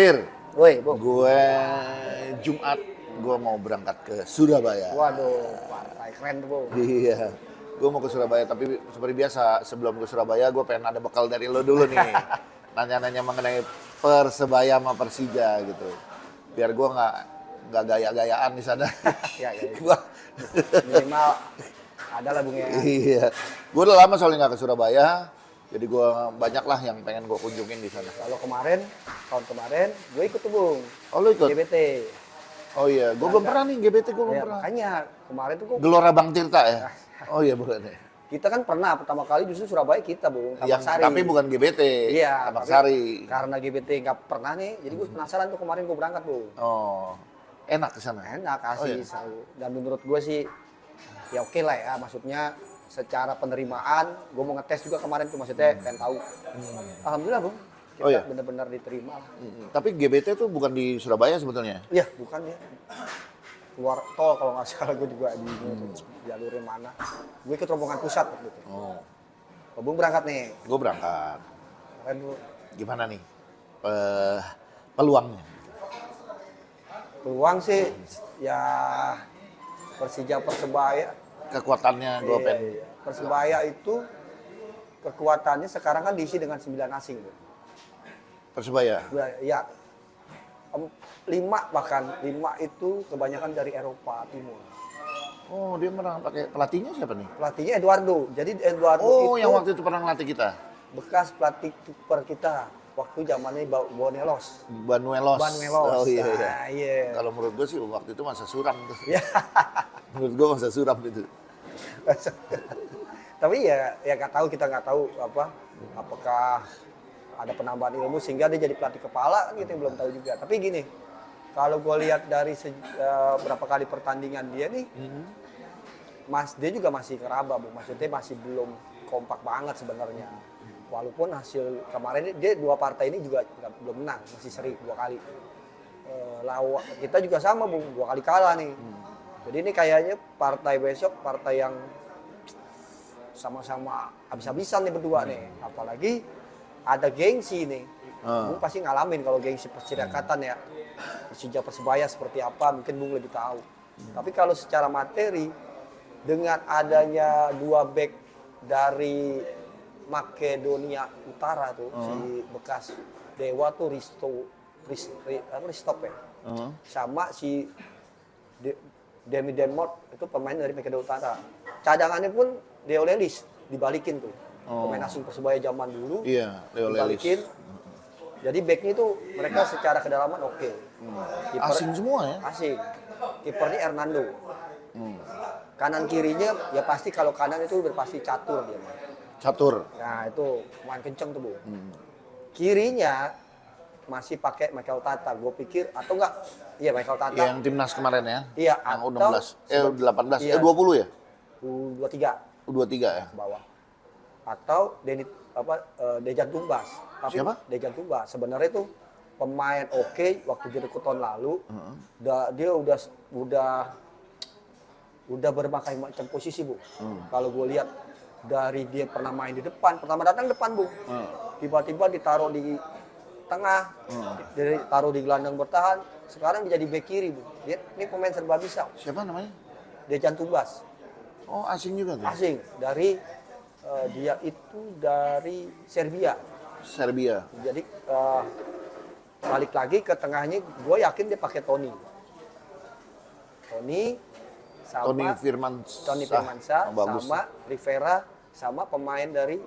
Fir, Woi, Bu. gue Jumat gue mau berangkat ke Surabaya. Waduh, partai keren tuh, Bu. Iya, gue mau ke Surabaya, tapi seperti biasa sebelum ke Surabaya gue pengen ada bekal dari lo dulu nih. Nanya-nanya mengenai Persebaya sama Persija gitu. Biar gue nggak gaya-gayaan di sana. Ya, ya. Gua- Minimal ada lah, Bung ya. Iya, gue udah lama soalnya nggak ke Surabaya. Jadi gue banyak lah yang pengen gue kunjungin di sana. Kalau tahun kemarin, gue ikut tuh, Bung. Oh lo ikut? GBT. Oh iya, gue belum pernah nih GBT, gue belum Ya, pernah. makanya kemarin tuh Gelora Bang Tirta ya? Oh iya bukan ya? kita kan pernah pertama kali justru Surabaya kita, Bung. Tapak Yang, Sari. tapi bukan GBT, Iya, Tapak tapi Sari. karena GBT nggak pernah nih, jadi gue penasaran tuh kemarin gue berangkat, Bung. Oh, enak ke sana? Enak, Oh, asli, iya? seru. Dan menurut gue sih, ya oke lah ya, maksudnya secara penerimaan, gue mau ngetes juga kemarin tuh, maksudnya pengen tahu. Alhamdulillah, Bung, kita Oh, iya? benar-benar diterima lah. Tapi GBT tuh bukan di Surabaya sebetulnya? Iya, bukan ya. Keluar tol kalau nggak salah, gue juga bingung tuh, jalurnya mana. Gue ikut rombongan pusat waktu itu. Oh, Bung berangkat nih. gue berangkat. Keren, Bu. Gimana nih peluangnya? Peluang sih, ya Persija Persebaya. Kekuatannya gue Iya, pengen. iya. Persebaya itu kekuatannya sekarang kan diisi dengan 9 asing, Bu. Persebaya? Ya, 5 itu kebanyakan dari Eropa Timur. Oh, dia pernah pakai pelatihnya siapa nih? Pelatihnya Eduardo. Jadi Eduardo Oh, itu yang waktu itu pernah ngelatih kita? bekas pelatih kiper kita waktu zamannya Bonelos. Banuelos. Banuelos. Oh iya, iya. Nah, iya. Kalau menurut gue sih waktu itu masa suram tuh. Ya. Menurut gue masa suram itu. Tapi ya kita nggak tahu apakah ada penambahan ilmu sehingga dia jadi pelatih kepala kan kita belum tahu juga. Tapi gini, kalau gue lihat dari berapa kali pertandingan dia nih, dia juga masih ngeraba, Bu. Maksudnya masih belum kompak banget sebenarnya. Walaupun hasil kemarin dia 2 partai ini juga belum menang, masih seri 2 kali. Kita juga sama, Bu, 2 kali kalah nih. Jadi ini kayaknya partai besok partai yang sama-sama habis-habisan nih berdua nih. Apalagi ada gengsi nih. Bung pasti ngalamin kalau gengsi persidakatan ya. Persija Persebaya seperti apa mungkin Bung lebih tahu. Tapi kalau secara materi dengan adanya 2 back dari Makedonia Utara tuh si bekas Dewa tuh Ristop ya. Sama si Demi Denmark itu pemain dari Makedonia Utara. Cadangannya pun Deo Lelis dibalikin tuh. Pemain asing Persebaya zaman dulu. Iya, Leo Lelis. Dibalikin. Jadi backnya itu mereka secara kedalaman oke. Asing semua ya? Asing. Kipernya Hernando. Kanan kirinya ya pasti kalau kanan itu udah pasti catur dia. Catur. Nah itu main kenceng tuh, Bu. Kirinya masih pakai Michael Tata. Gue pikir atau enggak? Iya Michael Tata. Yang timnas kemarin ya? Iya, Yang atau U16. 18. Iya. 20 ya? U23 U23 ya? ke bawah. Atau Dejan Tumbas. Tapi Siapa? Dejan Tumbas sebenarnya itu pemain oke waktu dia ikut tahun lalu. Dia udah berbagai macam posisi, Bu. Kalau gue lihat dari dia pernah main di depan, pertama datang depan, Bu. Tiba-tiba ditaruh di tengah, ditaruh di gelandang bertahan. Sekarang dia jadi bek kiri, Bu. Ini pemain serba bisa. Siapa namanya? Dejan Tumbas. Oh, asing juga tuh? Asing dari dia itu dari Serbia. Serbia. Jadi balik lagi ke tengahnya, gue yakin dia pakai Tony sama Tony Firmansyah. Firmansyah Oh, bagus. sama Rivera sama pemain dari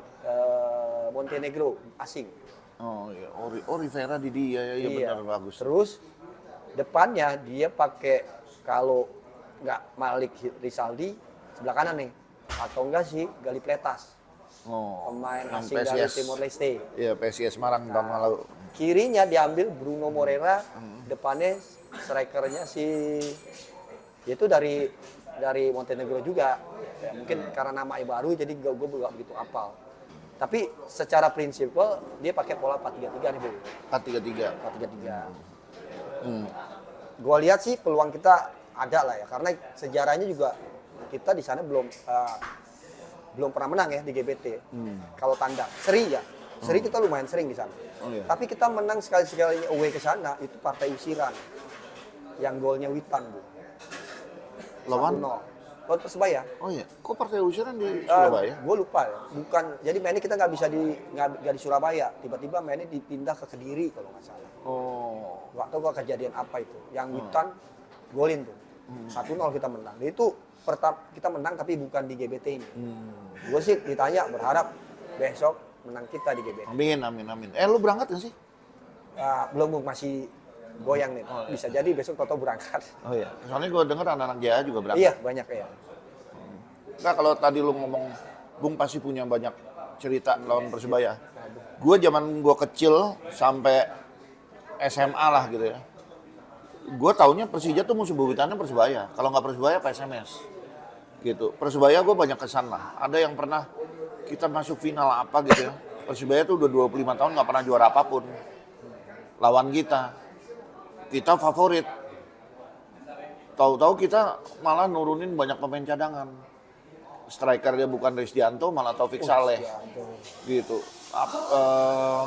Montenegro asing. Oh iya, Rivera di dia ya, benar bagus. Terus depannya dia pakai kalau nggak Malik Rizaldi sebelah kanan nih atau enggak sih Gali Pletas. Pemain yang asing dari Timor Leste. Iya, PSIS Semarang tahun lalu. Kirinya diambil Bruno Moreira, depannya strikernya itu dari Montenegro juga. Ya, mungkin karena namanya baru jadi gue nggak begitu hafal. Tapi secara prinsipal dia pakai pola 4-3-3 nih, Bu. 4-3-3. 4-3-3. Gue lihat sih peluang kita ada lah ya karena sejarahnya juga kita di sana belum pernah menang ya di GBT. Kalau tandang seri ya. Seri kita lumayan sering di sana. Oh, iya. Tapi kita menang sekali-sekalinya away ke sana, itu partai usiran. Yang golnya Witan, Bu. Lawan? 1-0. Lawan Persebaya. Oh iya, kok partai usiran di Surabaya? Gue lupa ya. Bukan, jadi mainnya kita nggak bisa nggak di Surabaya. Tiba-tiba mainnya dipindah ke Kediri kalau nggak salah. Oh. Nggak tahu gua kejadian apa itu. Yang Witan golin tuh. 1-0 kita menang. Itu kita menang tapi bukan di GBT ini. Gue sih ditanya berharap besok menang kita di GBT. Amin, amin, amin. Lu berangkat nggak sih? Belum, Bu, masih goyang nih. Oh, iya. Bisa jadi besok Toto berangkat. Oh iya, soalnya gue denger anak-anak GA juga berangkat. Iya, banyak ya. Nah kalau tadi lu ngomong, Bung pasti punya banyak cerita lawan Persebaya. Gue zaman gue kecil sampai SMA lah gitu ya. Gue taunya Persija tuh musuh bebuyutannya Persebaya. Kalau nggak Persebaya, PSMS. Gitu. Persebaya gue banyak kesan lah. Ada yang pernah kita masuk final apa gitu ya. Persebaya tuh udah 25 tahun nggak pernah juara apapun. Lawan kita. Kita favorit. Tahu-tahu kita malah nurunin banyak pemain cadangan. Striker dia bukan Rizdianto, malah Taufik Saleh. Gitu.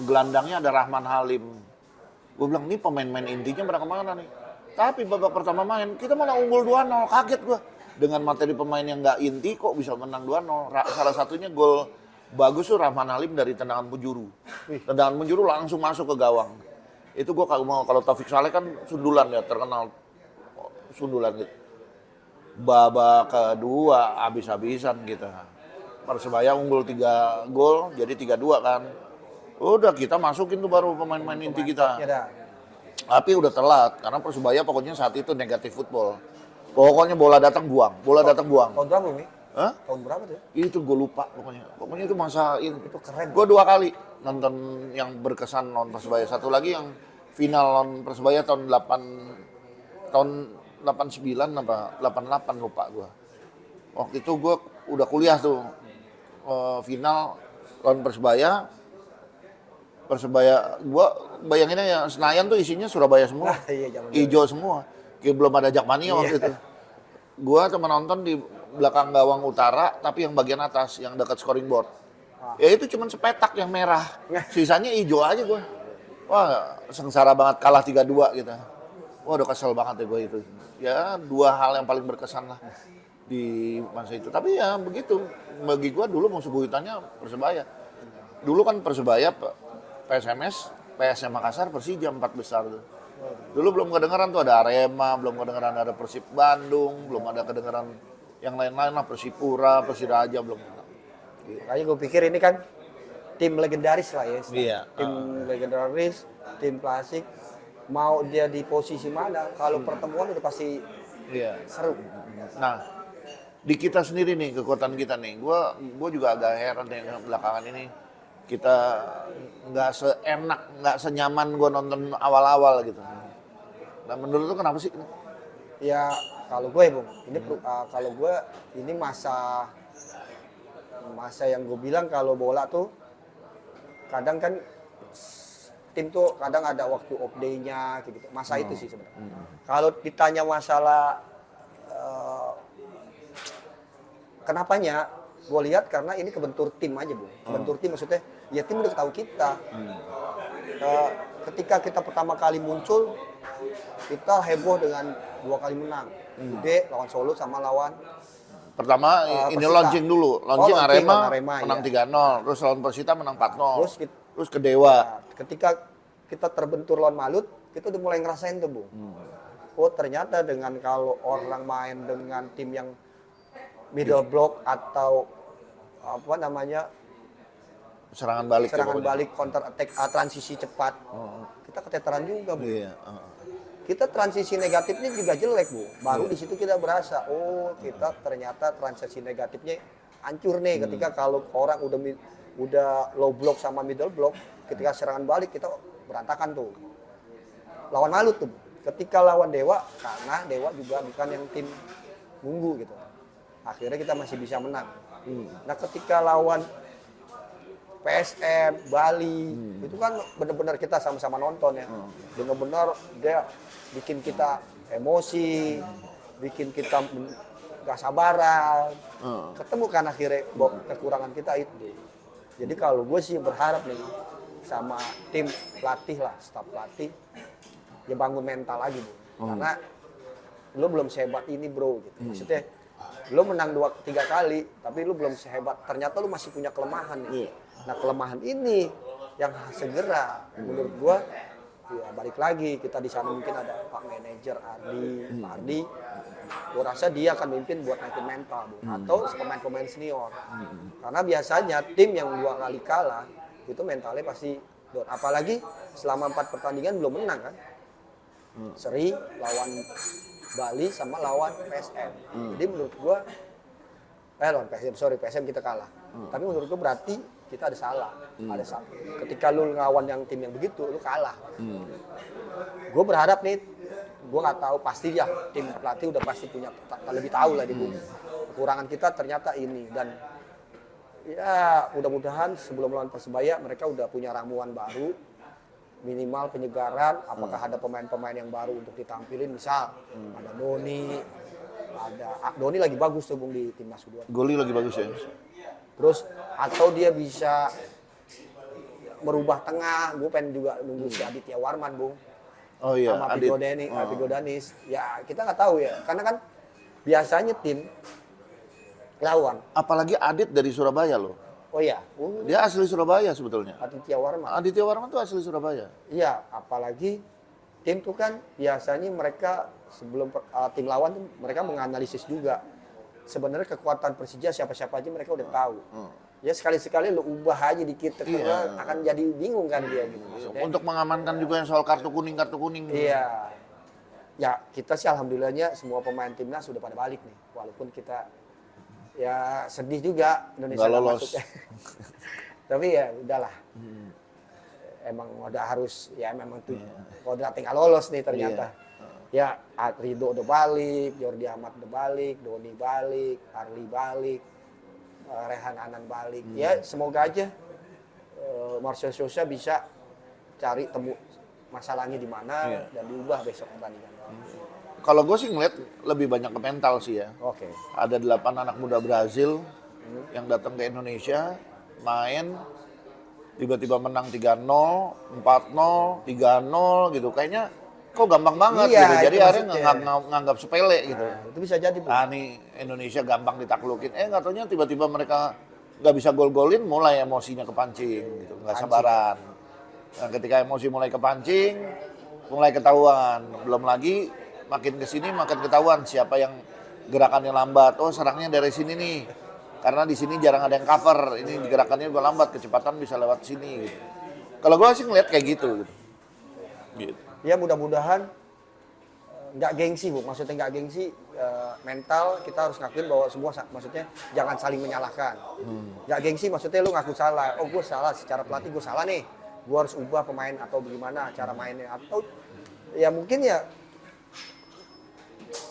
Gelandangnya ada Rahman Halim. Gue bilang, ini pemain-pemain intinya pada kemana nih? Tapi babak pertama main, kita malah unggul 2-0. Kaget gue. Dengan materi pemain yang nggak inti, kok bisa menang 2-0. Salah satunya gol bagus tuh Rahman Halim dari tendangan penjuru. Tendangan penjuru langsung masuk ke gawang. Itu gue kagak mau. Kalau Taufik Saleh kan sundulan ya, terkenal sundulan gitu. Babak kedua habis-habisan kita. Persebaya unggul 3 gol, jadi 3-2 kan. Udah kita masukin tuh baru pemain-pemain inti kita. Tapi udah telat, karena Persebaya pokoknya saat itu negatif football. Pokoknya bola datang buang, bola datang buang. Tahun berapa, Mi? Hah? Tahun berapa tuh? Itu gue lupa pokoknya. Pokoknya itu masa ini. Itu keren. Gue 2 kali nonton yang berkesan lawan Persebaya. Satu lagi yang final lawan Persebaya tahun 89 apa 88 lupa gue. Waktu itu gue udah kuliah tuh. Final lawan Persebaya. Persebaya, gue bayanginnya ya Senayan tuh isinya Surabaya semua. Iya, Hijau semua. Kayak belum ada Jakmania waktu itu. Gue cuma nonton di belakang gawang utara, tapi yang bagian atas, yang dekat scoring board. Ya itu cuma sepetak yang merah. Sisanya hijau aja gue. Wah, sengsara banget, kalah 3-2 gitu. Wah, udah kesel banget ya gue itu. Ya, 2 hal yang paling berkesan lah di masa itu. Tapi ya begitu, bagi gue dulu musuh buyutannya Persebaya. Dulu kan Persebaya, PSMS, PSM Makassar, Persija 4 besar tuh. Dulu belum kedengeran tuh ada Arema, belum kedengeran ada Persib Bandung, belum ada kedengeran yang lain-lain lah, Persipura, Persiraja belum. Makanya gue pikir ini kan tim legendaris lah ya. Iya. Tim legendaris, tim klasik. Mau dia di posisi mana, kalau pertemuan udah pasti seru. Nah, di kita sendiri nih, kekuatan kita nih, gue juga agak heran dengan belakangan ini. Kita nggak seenak, nggak senyaman gue nonton awal-awal gitu. Nah menurut lu kenapa sih? Ya kalau gue, Bung, ini kalau gue ini masa yang gue bilang kalau bola tuh kadang kan tim tuh kadang ada waktu off day-nya gitu. Masa itu sih sebenarnya. Kalau ditanya masalah kenapanya, gue lihat karena ini kebentur tim aja, Bu. Kebentur tim maksudnya, ya tim udah tahu kita. Ketika kita pertama kali muncul, kita heboh dengan 2 kali menang. Gede lawan Solo sama lawan Pertama ini Persita. launching dulu. Launching Arema menang iya. 3-0, terus lawan Persita menang 4-0. Terus ke Dewa. Nah, ketika kita terbentur lawan Malut, kita udah mulai ngerasain tuh, Bu. Oh, ternyata dengan kalau orang main dengan tim yang middle block atau apa namanya serangan balik counter attack, transisi cepat, kita keteteran juga, Bu. Iya. Kita transisi negatifnya juga jelek, Bu. Baru di situ kita berasa, oh kita ternyata transisi negatifnya hancur nih. Ketika kalau orang udah low block sama middle block, ketika serangan balik kita berantakan tuh. Lawan Malut tuh, ketika lawan Dewa, karena Dewa juga bukan yang tim nunggu gitu. Akhirnya kita masih bisa menang. Nah ketika lawan PSM, Bali, itu kan benar-benar kita sama-sama nonton ya. Benar-benar dia bikin kita emosi, bikin kita gak sabaran. Ketemu kan akhirnya kekurangan kita itu. Jadi kalau gue sih berharap nih sama tim pelatih lah, staf pelatih, ya bangun mental lagi Bu. Karena lo belum sehebat ini bro gitu. Maksudnya lo menang 2-3 kali, tapi lo belum sehebat. Ternyata lo masih punya kelemahan nih. Nah kelemahan ini yang segera menurut gue, ya balik lagi kita di sana mungkin ada Pak Manajer Pak Ardi. Gue rasa dia akan mimpin buat naikin mental Bu. Atau pemain-pemain senior. Karena biasanya tim yang 2 kali kalah itu mentalnya pasti down. Apalagi selama 4 pertandingan belum menang kan. Seri lawan Bali sama lawan PSM. Jadi menurut gua lawan PSM kita kalah. Tapi menurut gua berarti kita ada salah. Ada salah. Ketika lu ngelawan yang tim yang begitu, lu kalah. Gua berharap nih, gua nggak tahu pasti ya tim pelatih udah pasti punya lebih tahu lah di bumi. Kekurangan kita ternyata ini dan ya mudah-mudahan sebelum lawan Persebaya mereka udah punya ramuan baru. Minimal penyegaran, apakah ada pemain-pemain yang baru untuk ditampilin, misal ada Doni lagi bagus tuh Bung di timnas U2. Goli lagi bagus ya. Terus atau dia bisa merubah tengah, gue pengen juga nunggu si Aditya Warman Bung. Oh iya, sama Adit. Vigo Danis. Ya kita nggak tahu ya, karena kan biasanya tim lawan. Apalagi Adit dari Surabaya loh. Oh iya, Dia asli Surabaya sebetulnya. Aditya Warman. Aditya Warman tuh asli Surabaya. Iya, apalagi tim tuh kan biasanya mereka sebelum tim lawan tuh mereka menganalisis juga. Sebenarnya kekuatan Persija siapa-siapa aja mereka udah tahu. Ya sekali-sekali lu ubah aja dikit karena akan jadi bingung kan dia gitu. Maksudnya, Untuk mengamankan juga yang soal kartu kuning. iya. Ya kita sih alhamdulillahnya semua pemain timnas sudah pada balik nih. Walaupun kita ya sedih juga Indonesia nggak nggak lolos. masuk. Tapi ya udahlah. Emang udah harus ya memang tuh kodratnya nggak lolos nih ternyata. Ya Ridho udah balik, Jordi Amat udah balik, Doni balik, Arli balik, Rehan Anan balik. Ya semoga aja Marcel Sousa bisa cari temu masalahnya di mana dan diubah besok pertandingan. Kalau gue sih ngeliat lebih banyak ke mental sih ya. Oke. Ada 8 anak muda Brazil yang datang ke Indonesia, main, tiba-tiba menang 3-0, 4-0, 3-0 gitu. Kayaknya kok gampang banget Iya, gitu. Jadi itu akhirnya nganggap sepele gitu. Itu bisa jadi Bu. Ah nih Indonesia gampang ditaklukin. Nggak taunya tiba-tiba mereka nggak bisa gol-golin, mulai emosinya kepancing gitu. Nggak sabaran. Nah, ketika emosi mulai kepancing, mulai ketahuan. Belum lagi makin kesini makin ketahuan siapa yang gerakannya lambat. Oh serangnya dari sini nih. Karena di sini jarang ada yang cover. Ini gerakannya juga lambat, kecepatan bisa lewat sini gitu. Kalau gue sih ngeliat kayak gitu. Gitu. Ya mudah-mudahan nggak gengsi Bu, maksudnya nggak gengsi, mental kita harus ngakuin bahwa semua maksudnya jangan saling menyalahkan. Nggak gengsi maksudnya lu ngaku salah, oh gue salah secara pelatih gue salah nih, gue harus ubah pemain atau bagaimana cara mainnya atau ya mungkin ya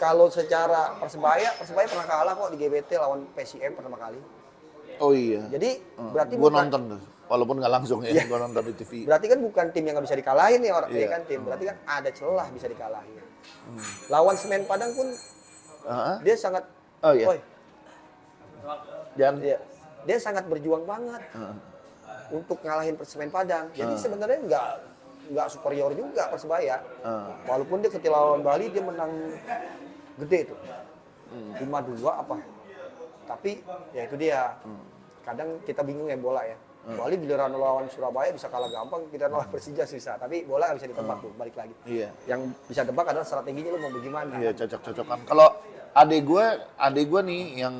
kalau secara Persebaya pernah kalah kok di GBT lawan PSM pertama kali. Oh iya. Jadi berarti gue nonton tuh, walaupun nggak langsung ya, gue nonton di TV. Berarti kan bukan tim yang nggak bisa dikalahin nih orang ya kan tim. Berarti kan ada celah bisa dikalahin. Lawan Semen Padang pun dia sangat Dan dia sangat berjuang banget untuk ngalahin Semen Padang. Jadi sebenarnya nggak superior juga Persebaya. Walaupun dia ketika lawan Bali dia menang gede tuh. 5-2 apa. Tapi ya itu dia. Kadang kita bingung ya bola ya. Bali giliran lawan Surabaya bisa kalah gampang, kita lawan Persija susah. Tapi bola nggak bisa ditebak tuh, balik lagi. Iya. Yang bisa tebak adalah strateginya lu mau bagaimana. Iya, cocok-cocokan. Kalau adik gue nih yang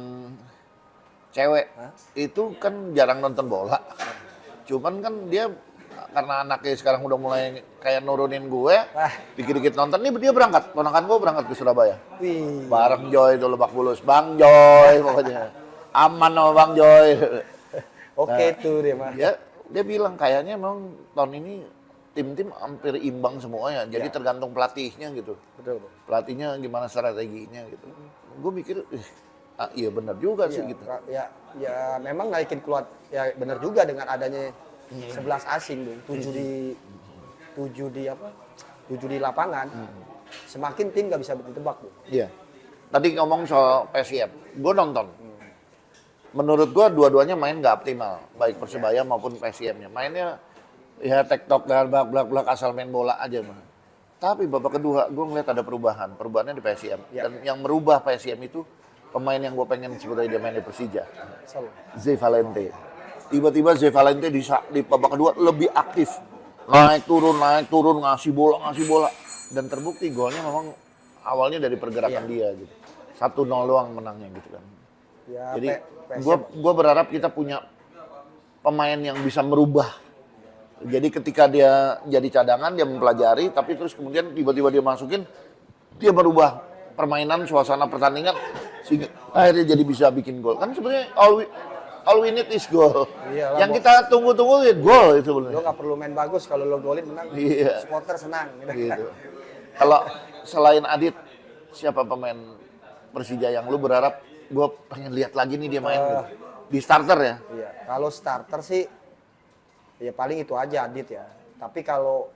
cewek itu kan jarang nonton bola. Cuman kan dia karena anaknya sekarang udah mulai kayak nurunin gue, dikit-dikit nonton nih dia berangkat. Ponakan gue berangkat ke Surabaya. Wih. Bareng Joy itu Lebak Bulus, Bang Joy pokoknya. Aman sama Bang Joy. Oke tuh dia mah. Dia bilang kayaknya memang tahun ini tim-tim hampir imbang semuanya. Jadi tergantung pelatihnya gitu. Betul. Pelatihnya gimana strateginya gitu. Gue mikir, iya benar juga sih gitu. Ya memang naikin keluar ya benar juga dengan adanya 11 asing tuh, 7 di lapangan. Semakin tim nggak bisa ditebak tuh. Iya. Tadi ngomong soal PSIF, gue nonton. menurut gua dua-duanya main nggak optimal, baik Persebaya maupun PSIM-nya. Mainnya ya tektok dan blak-blak asal main bola aja mah. Tapi babak kedua gua ngeliat ada perubahan, perubahannya di PSIM. Ya. Dan yang merubah PSIM itu pemain yang gua pengen sebenarnya dia main di Persija. Selalu. Zé Valente. Tiba-tiba Zé Valente di babak kedua lebih aktif. Naik turun, ngasih bola. Dan terbukti golnya memang awalnya dari pergerakan dia gitu. 1-0 doang menangnya gitu kan. Ya, Jadi PSM gua berharap kita punya pemain yang bisa merubah. Jadi ketika dia jadi cadangan dia mempelajari, tapi terus kemudian tiba-tiba dia masukin, dia merubah permainan, suasana pertandingan sehingga akhirnya jadi bisa bikin gol. Kan sebenarnya all we need is goal. Iyalah, Yang kita tunggu-tunggu ya gol itu lo sebenarnya. nggak perlu main bagus, kalau lo golin menang, Iya. supporter senang. Gitu. Kalau selain Adit, siapa pemain Persija yang lu berharap gue pengen lihat lagi nih dia main gitu? Di starter ya? Iya, kalau starter sih ya paling itu aja Adit ya. Tapi kalau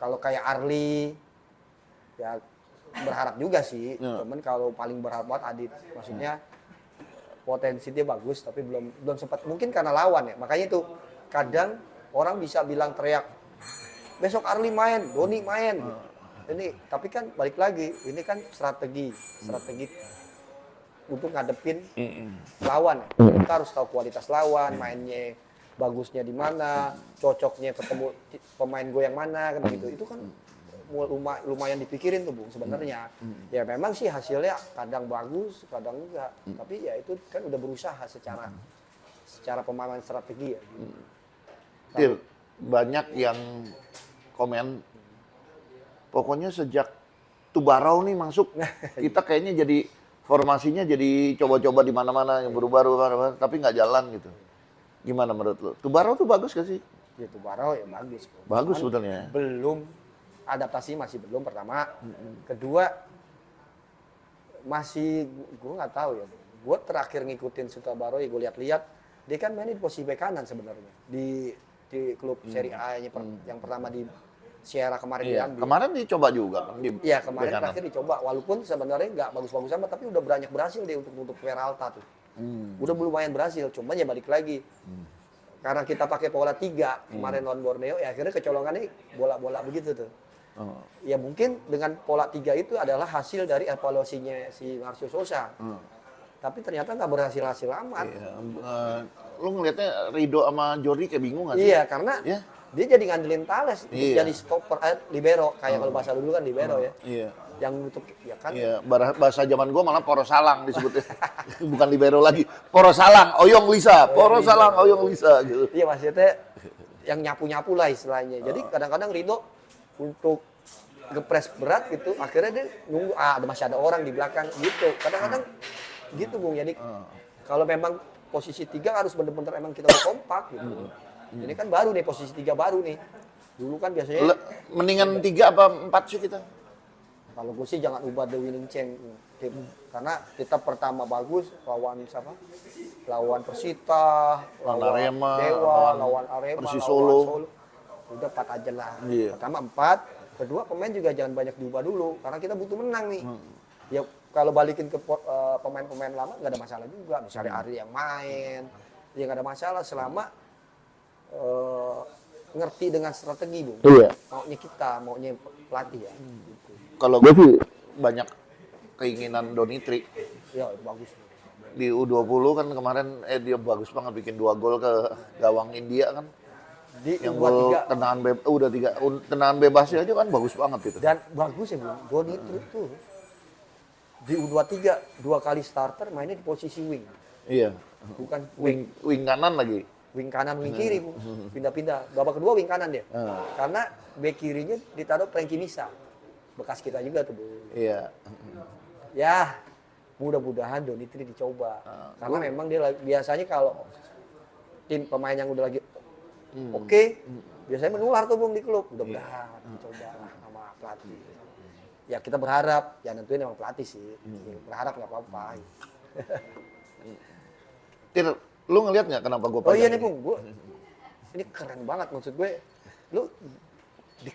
kayak Arli ya berharap juga sih. Ya. Cuman kalau paling berharap buat Adit, maksudnya potensi dia bagus tapi belum sempat, mungkin karena lawan ya. Makanya itu kadang orang bisa bilang teriak besok Arli main, Doni main. Ini tapi kan balik lagi, ini kan strategi untuk ngadepin lawan. Kita harus tahu kualitas lawan, mainnya bagusnya di mana, cocoknya ketemu pemain gue yang mana kan gitu. Itu kan lumayan dipikirin tuh Bung sebenarnya. Ya memang sih hasilnya kadang bagus, kadang enggak. Tapi ya itu kan udah berusaha secara pemahaman strategi ya. Til, banyak yang komen pokoknya sejak Tubarau nih masuk kita kayaknya jadi formasinya jadi coba-coba di mana-mana yang berubah-ubah tapi nggak jalan gitu. Gimana menurut lo? Tubarau tuh bagus gak sih? Ya Tubarau ya bagus. Bagus Cuman sebetulnya. belum adaptasi, masih belum pertama. Kedua masih gue nggak tahu ya. Gue terakhir ngikutin Tubarau ya gue lihat-lihat dia kan main di posisi bek kanan sebenarnya di klub Serie A yang pertama di Sierra kemarin Iya. diambil. Kemarin dicoba juga kan di Iya kemarin bek kanan. terakhir dicoba, walaupun sebenarnya nggak bagus-bagus amat, tapi udah banyak berhasil dia untuk Peralta tuh. Udah lumayan berhasil, cuman ya balik lagi. Karena kita pakai pola 3 kemarin lawan Borneo, ya akhirnya kecolongannya bola-bola begitu tuh. Oh. Ya mungkin dengan pola 3 itu adalah hasil dari evaluasinya si Marcio Sosa. Tapi ternyata nggak berhasil-hasil amat. Iya. Lu ngelihatnya Rido sama Jordi kayak bingung gak sih? Iya, karena Ya? dia jadi ngandelin Thales untuk Iya. jadi stopper, libero kayak kalau bahasa dulu kan libero ya. Iya. Yang nutup ya kan. Iya, bahasa zaman gua malah Porosalang disebutnya. Bukan libero lagi. Porosalang, Oyong Lisa, Porosalang, Oyong Lisa gitu. Iya maksudnya yang nyapu-nyapu lah istilahnya. Jadi kadang-kadang Rido untuk ngepres berat gitu, akhirnya dia nunggu masih ada orang di belakang gitu. Kadang-kadang gitu Bung. Jadi kalau memang posisi 3 harus benar-benar emang kita kompak gitu. Ini kan baru nih posisi 3 baru nih. Dulu kan biasanya Mendingan 3 apa 4 sih kita? kalau gue sih jangan ubah the winning chain tim. Karena kita pertama bagus lawan siapa? Lawan Persita, Lawan Arema, Dewa, lawan Arema, Persis lawan Solo. Udah 4 aja lah. Iya. Pertama 4, kedua pemain juga jangan banyak diubah dulu karena kita butuh menang nih. Ya kalau balikin ke pemain-pemain lama nggak ada masalah juga. Misalnya Ari yang main, ya nggak ada masalah selama ngerti dengan strategi Bung. Iya. Maunya kita, maunya pelatih ya. Gitu. Kalau gue sih banyak keinginan Donitri. Ya itu bagus. Di U20 kan kemarin dia bagus banget bikin 2 gol ke gawang India kan. Di Yang gol U23 tendangan bebas, udah 3 tendangan bebasnya aja kan bagus banget itu. dan bagus ya Bung. Doni tuh di U23 2 kali starter mainnya di posisi wing. Iya. Bukan wing. Wing kanan lagi. Wing kanan, wing kiri, Bung. Pindah-pindah. Babak kedua wing kanan dia. Karena bek kirinya ditaruh Frankie Misa. Bekas kita juga tuh, Bung. Iya. Ya, mudah-mudahan Donitri dicoba. Karena memang dia biasanya kalau tim pemain yang udah lagi oke, biasanya menular tuh Bung di klub. Mudah-mudahan dicoba lah sama pelatih. Ya kita berharap, ya nentuin emang pelatih sih. Berharap nggak apa-apa. Tir, lu ngeliat nggak kenapa gue Oh iya nih Bung, ini keren banget maksud gue. Lu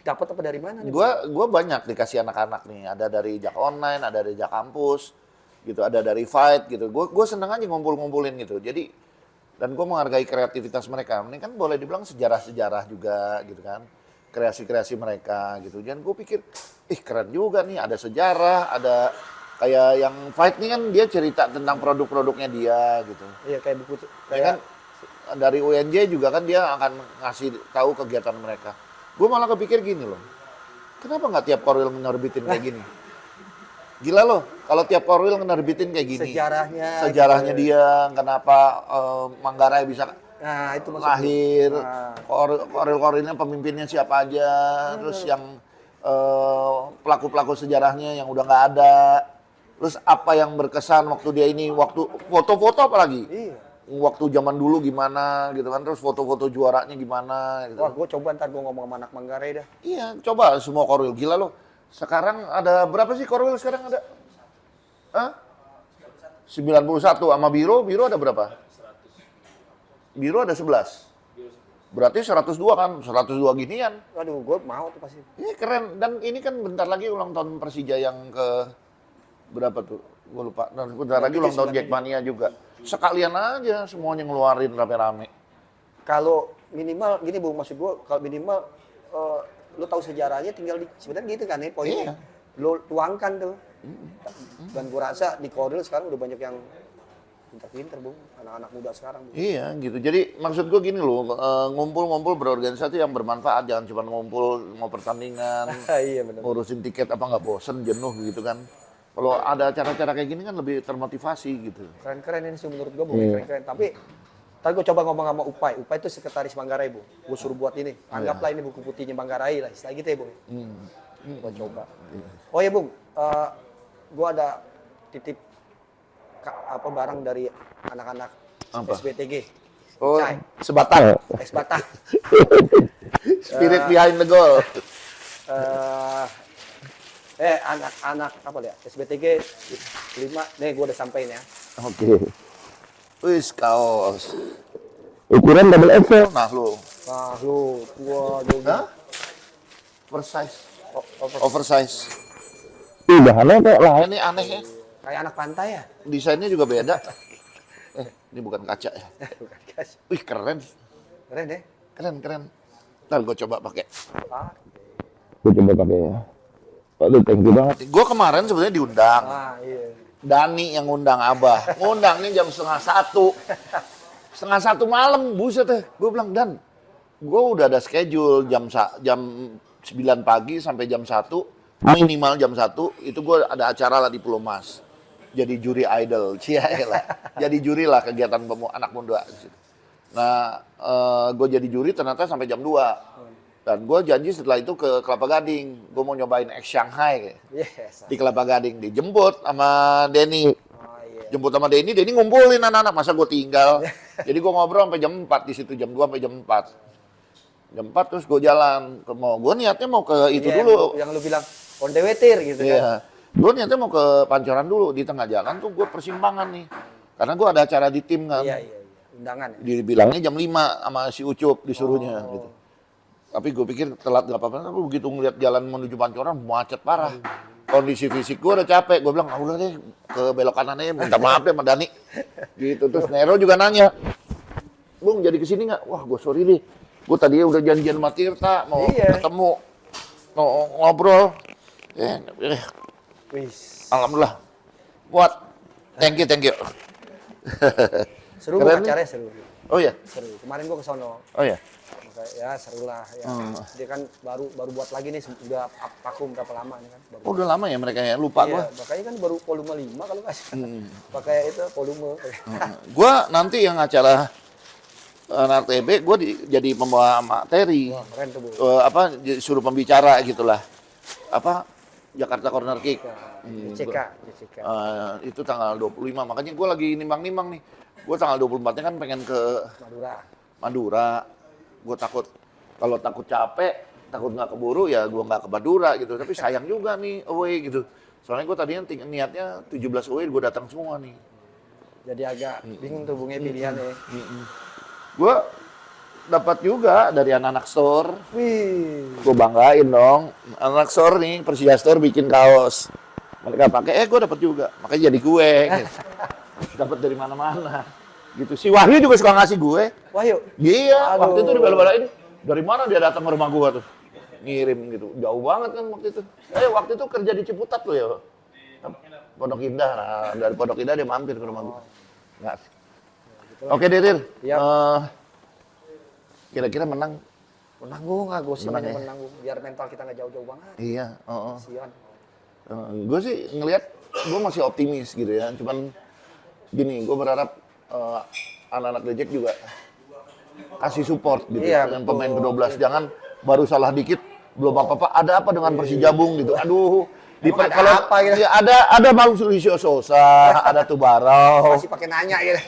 dapat apa dari mana nih? Gue banyak dikasih anak-anak nih. Ada dari Jak Online, ada dari Jak Kampus. gitu, ada dari fight gitu. Gue seneng aja ngumpulin gitu. Jadi dan gue menghargai kreativitas mereka. Ini kan boleh dibilang sejarah-sejarah juga gitu kan, kreasi-kreasi mereka gitu. Dan gue pikir, keren juga nih, ada sejarah, ada kayak yang fight nih kan dia cerita tentang produk-produknya dia gitu. Iya kayak buku Ya kayak kan dari UNJ juga kan dia akan ngasih tahu kegiatan mereka. Gue malah kepikir gini loh, kenapa nggak tiap korwil nerbitin kayak gini? Gila loh, kalau tiap korwil nerbitin kayak gini. Sejarahnya gitu. dia, kenapa Manggarai bisa Nah, itu maksud lahir, Nah. korwil-korwilnya pemimpinnya siapa aja, terus yang pelaku-pelaku sejarahnya yang udah nggak ada, terus apa yang berkesan waktu dia ini, waktu foto-foto apalagi, Iya. waktu zaman dulu gimana gitu kan, terus foto-foto juaranya gimana gitu. Wah, gue coba ntar gue ngomong sama anak Manggarai dah. Iya, coba semua korwil, gila loh. Sekarang ada berapa sih korwil sekarang ada? Hah? 91 sama biro ada berapa? Biro ada 11. Berarti 102 kan, 102 ginian. Aduh, gue mau tuh pasti. Ini keren, dan ini kan bentar lagi ulang tahun Persija yang ke berapa tuh? Gue lupa. Dan bentar lagi ulang tahun Jackmania juga. Sekalian aja semuanya ngeluarin rame-rame. Kalau minimal gini Bung, maksud gue kalau minimal lu tahu sejarahnya tinggal sebenarnya gitu kan ya poinnya. Iya. Lu tuangkan tuh. Dan gue rasa di Koril sekarang udah banyak yang pintar-pintar Bung, anak-anak muda sekarang Bung. Iya gitu. Jadi maksud gue gini loh, ngumpul-ngumpul berorganisasi yang bermanfaat, jangan cuma ngumpul mau pertandingan, Iya benar. ngurusin tiket apa nggak bosen, jenuh gitu kan. Kalau ada acara-acara kayak gini kan lebih termotivasi gitu. Keren-keren ini sih menurut gue Bung, keren-keren. Tapi tadi gue coba ngomong sama Upai. Upai itu sekretaris Manggarai Bung. Gue suruh buat ini. Anggaplah ini buku putihnya Manggarai lah, istilah gitu ya Bung. Gue coba. Oh ya Bung, gue ada titip barang dari anak-anak Apa? SBTG. Oh, Cai. sebatang. Es Batang. Spirit behind the goal. Anak-anak apa ya? SBTG 5. Nih gue udah sampein ya. Oke. Wis kaos. Ukuran double XL. Nah lu. Wah lu, waduh. Hah? Oversize. Over- Oversize. Ih, bahannya kok lain. Ini aneh ya. Kayak anak pantai ya? Desainnya juga beda. Ini bukan kaca ya. Bukan guys. Wih keren. Keren deh. Keren. Ntar gue coba pakai. Ah, Gue coba pakai ya. Waduh, thank you banget. Gue kemarin sebenarnya diundang. iya. Dani yang ngundang Abah. Ngundangnya jam 12:30. 12:30 malam, buset deh. Gue bilang, Dan, gue udah ada schedule jam 9 pagi sampai jam 1, minimal jam 1, itu gue ada acara lah di Pulau Mas. Jadi juri idol, lah. Jadi juri lah kegiatan anak muda. Nah, gue jadi juri ternyata sampai jam 2. Dan gue janji setelah itu ke Kelapa Gading. Gue mau nyobain X Shanghai. Yes. Di Kelapa Gading. Dijemput sama Denny. Oh iya. Jemput sama Denny ngumpulin anak-anak. Masa gue tinggal. Jadi gue ngobrol sampai jam 4 di situ. Jam 2 sampai jam 4. Jam 4 terus gue jalan. Gue niatnya mau ke itu Iya, dulu. Yang lu bilang ondewetir gitu kan. Iya. Gue niatnya mau ke Pancoran dulu. Di tengah jalan tuh gue persimpangan nih. Karena gue ada acara di tim kan. Iya. Undangan ya. Dibilangnya jam 5 sama si Ucup disuruhnya gitu. Tapi gue pikir telat gak apa-apa, tapi begitu ngeliat jalan menuju Pancoran macet parah. Kondisi fisik gue udah capek, gue bilang, udah deh ke belok kanan aja, minta maaf deh sama Dani. Gitu, terus Nero juga nanya, Bung jadi kesini nggak? Wah gue sorry deh, gue tadinya udah janjian sama Tirta, mau ketemu, mau ngobrol. Wis. Alhamdulillah, buat, thank you. Seru Keren acaranya seru. Oh iya? Seru. Kemarin gua ke sono. Oh iya? Ya seru lah ya. Dia kan baru buat lagi nih, udah vakum berapa lama nih kan. Oh udah lama ya mereka ya, lupa gue. Makanya kan baru volume 5 kalau nggak salah. Pakai itu volume. Gue nanti yang acara NRTB, gue jadi pembawa materi. Wah, keren tuh, Bu. Suruh pembicara gitulah. Jakarta Corner Kick. JCK. Itu tanggal 25, makanya gue lagi nimbang-nimbang nih. Gue tanggal 24-nya kan pengen ke Madura. Gue takut capek, takut nggak keburu ya gue nggak ke Madura gitu. Tapi sayang juga nih away gitu. Soalnya gue tadinya niatnya 17 away gue datang semua nih. Jadi agak bingung tuh Bung pilihannya. Gue dapat juga dari anak-anak store. Wih. Gue banggain dong. Anak store nih, Persija Store bikin kaos. Mereka pakai, gue dapat juga. Makanya jadi gue. Gitu. Dapat dari mana-mana. Gitu. Si Wahyu juga suka ngasih gue. Wahyu. Iya, Aduh. waktu itu dibela-belain. Dari mana dia datang ke rumah gue tuh? Ngirim gitu. Jauh banget kan waktu itu. Waktu itu kerja di Ciputat tuh ya. Pondok Indah. Nah, dari Pondok Indah dia mampir ke rumah gue. Nggak sih. Oke, Dir. Iya. Kira-kira menang? Menang gue nggak, gue sih Menang banyak ya? menang gue. Biar mental kita nggak jauh-jauh banget. Iya. Sian. Gue sih ngelihat, gue masih optimis gitu ya. Cuman gini, gue berharap anak-anak Reject juga kasih support gitu Iya, dengan betul. pemain ke-12. Jangan baru salah dikit, belum apa-apa. Ada apa dengan Persijabung gitu? Aduh. Emang ada apa gitu? Ya, ada Mauricio Sosa, ada Tubarau. Masih pakai nanya gitu.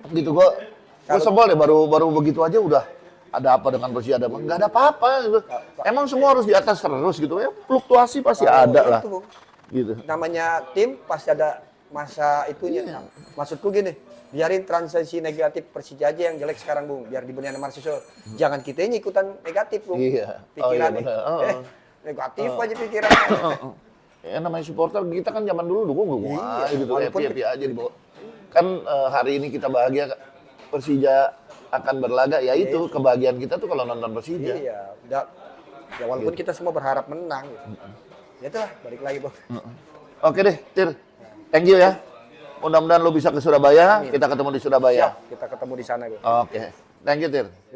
Gitu gue sebel deh baru begitu aja udah ada apa dengan Persija, nggak ada apa-apa gitu. Emang semua harus di atas terus gitu ya, fluktuasi pasti ada lah Itu, Bung. gitu. Namanya tim pasti ada masa itunya. Iya. Maksudku gini, biarin transisi negatif Persija aja yang jelek sekarang, Bung. Biar dibenerin sama Marcelo. Jangan kita ikutan negatif, Bung. Iya. Pikirannya. benar. Negatif aja pikirannya. Ya namanya supporter kita kan zaman dulu dukung Iya, gitu, walaupun happy aja dibawa. Kan hari ini kita bahagia Persija akan berlaga, ya itu kebahagiaan kita tuh kalau nonton Persija. Iya, udah. Ya walaupun kita semua berharap menang gitu. Ya itulah, balik lagi, Bung. Oke deh, Tir. Thank you ya. Mudah-mudahan lo bisa ke Surabaya, kita ketemu di Surabaya. Siap, kita ketemu di sana, Bung. Oke. Thank you, Tir.